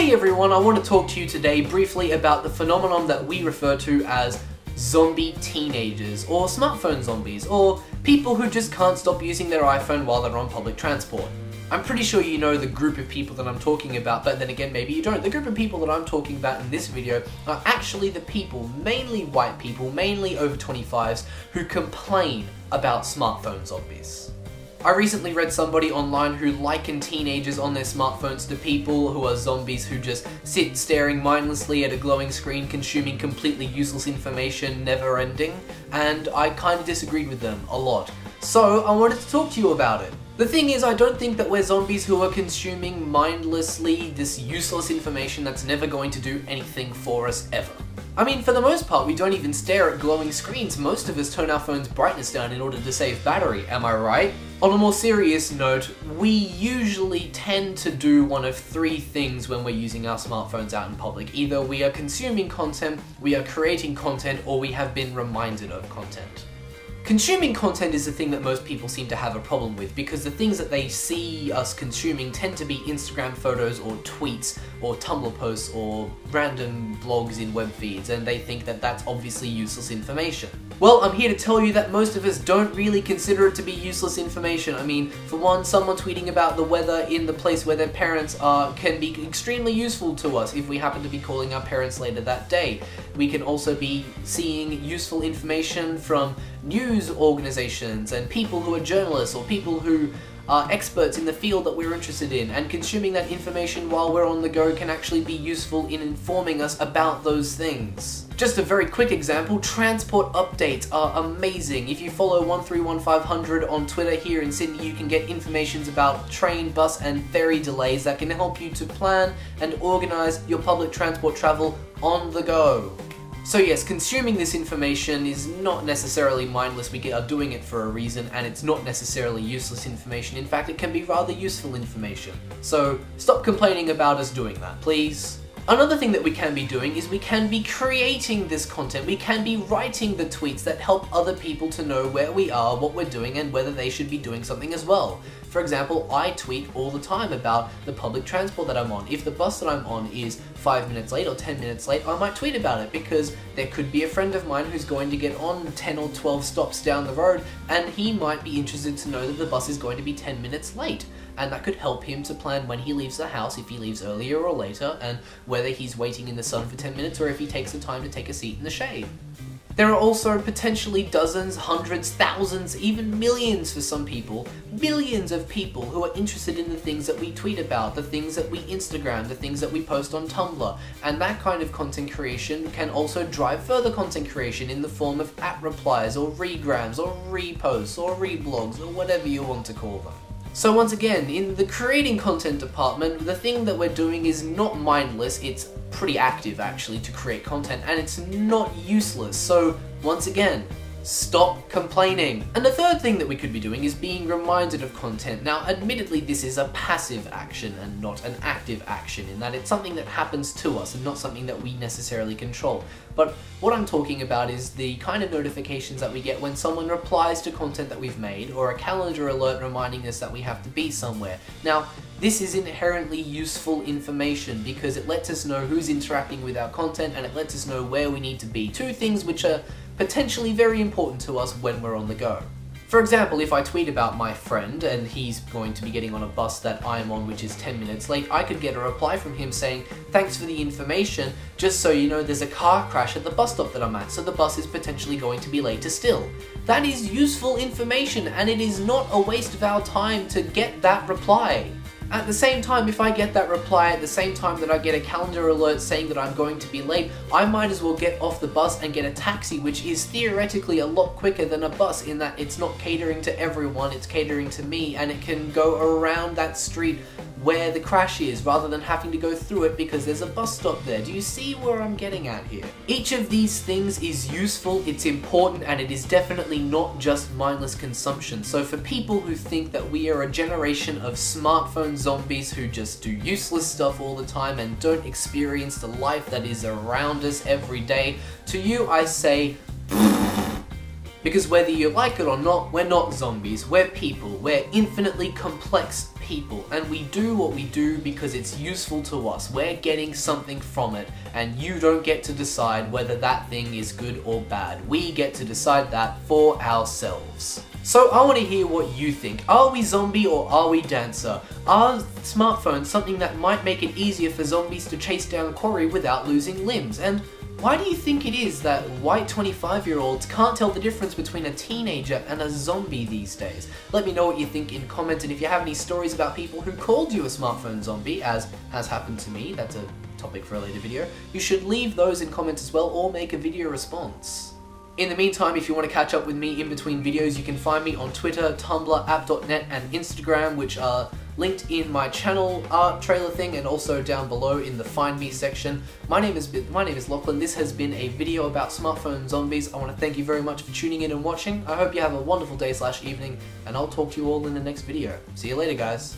Hey everyone, I want to talk to you today briefly about the phenomenon that we refer to as zombie teenagers, or smartphone zombies, or people who just can't stop using their iPhone while they're on public transport. I'm pretty sure you know the group of people that I'm talking about, but then again maybe you don't. The group of people that I'm talking about in this video are actually the people, mainly white people, mainly over 25s, who complain about smartphone zombies. I recently read somebody online who likened teenagers on their smartphones to people who are zombies who just sit staring mindlessly at a glowing screen, consuming completely useless information, never ending, and I kind of disagreed with them a lot. So I wanted to talk to you about it. The thing is, I don't think that we're zombies who are consuming mindlessly this useless information that's never going to do anything for us ever. I mean, for the most part, we don't even stare at glowing screens. Most of us turn our phone's brightness down in order to save battery, am I right? On a more serious note, we usually tend to do one of three things when we're using our smartphones out in public. Either we are consuming content, we are creating content, or we have been reminded of content. Consuming content is the thing that most people seem to have a problem with, because the things that they see us consuming tend to be Instagram photos or tweets or Tumblr posts or random blogs in web feeds, and they think that that's obviously useless information. Well, I'm here to tell you that most of us don't really consider it to be useless information. I mean, for one, someone tweeting about the weather in the place where their parents are can be extremely useful to us if we happen to be calling our parents later that day. We can also be seeing useful information from news organizations and people who are journalists or people who are experts in the field that we're interested in, and consuming that information while we're on the go can actually be useful in informing us about those things. Just a very quick example, transport updates are amazing. If you follow 131500 on Twitter here in Sydney, you can get information about train, bus and ferry delays that can help you to plan and organize your public transport travel on the go. So yes, consuming this information is not necessarily mindless. We are doing it for a reason, and it's not necessarily useless information. In fact, it can be rather useful information. So stop complaining about us doing that, please. Another thing that we can be doing is we can be creating this content. We can be writing the tweets that help other people to know where we are, what we're doing, and whether they should be doing something as well. For example, I tweet all the time about the public transport that I'm on. If the bus that I'm on is 5 minutes late or 10 minutes late, I might tweet about it, because there could be a friend of mine who's going to get on 10 or 12 stops down the road, and he might be interested to know that the bus is going to be 10 minutes late. And that could help him to plan when he leaves the house, if he leaves earlier or later, and whether he's waiting in the sun for 10 minutes or if he takes the time to take a seat in the shade. There are also potentially dozens, hundreds, thousands, even millions for some people, billions of people who are interested in the things that we tweet about, the things that we Instagram, the things that we post on Tumblr, and that kind of content creation can also drive further content creation in the form of @ replies or regrams or reposts or reblogs or whatever you want to call them. So once again, in the creating content department, the thing that we're doing is not mindless, it's pretty active actually to create content, and it's not useless. So once again, stop complaining. And the third thing that we could be doing is being reminded of content. Now, admittedly, this is a passive action and not an active action, in that it's something that happens to us and not something that we necessarily control. But what I'm talking about is the kind of notifications that we get when someone replies to content that we've made, or a calendar alert reminding us that we have to be somewhere. Now, this is inherently useful information because it lets us know who's interacting with our content, and it lets us know where we need to be. Two things which are potentially very important to us when we're on the go. For example, if I tweet about my friend and he's going to be getting on a bus that I'm on which is 10 minutes late, I could get a reply from him saying, "Thanks for the information, just so you know there's a car crash at the bus stop that I'm at, so the bus is potentially going to be later still." That is useful information, and it is not a waste of our time to get that reply. At the same time, if I get that reply at the same time that I get a calendar alert saying that I'm going to be late, I might as well get off the bus and get a taxi, which is theoretically a lot quicker than a bus in that it's not catering to everyone, it's catering to me, and it can go around that street where the crash is rather than having to go through it because there's a bus stop there. Do you see where I'm getting at here? Each of these things is useful, it's important, and it is definitely not just mindless consumption. So for people who think that we are a generation of smartphone zombies who just do useless stuff all the time and don't experience the life that is around us every day, to you I say, Because whether you like it or not, we're not zombies, we're people, we're infinitely complex people, and we do what we do because it's useful to us. We're getting something from it, and you don't get to decide whether that thing is good or bad. We get to decide that for ourselves. So I want to hear what you think. Are we zombie or are we dancer? Are smartphones something that might make it easier for zombies to chase down quarry without losing limbs? And why do you think it is that white 25-year-olds can't tell the difference between a teenager and a zombie these days? Let me know what you think in comments, and if you have any stories about people who called you a smartphone zombie, as has happened to me, that's a topic for a later video, you should leave those in comments as well, or make a video response. In the meantime, if you want to catch up with me in between videos, you can find me on Twitter, Tumblr, app.net, and Instagram, which are linked in my channel art trailer thing, and also down below in the Find Me section. My name is Lachlan. This has been a video about smartphone zombies. I want to thank you very much for tuning in and watching. I hope you have a wonderful day/evening, and I'll talk to you all in the next video. See you later, guys.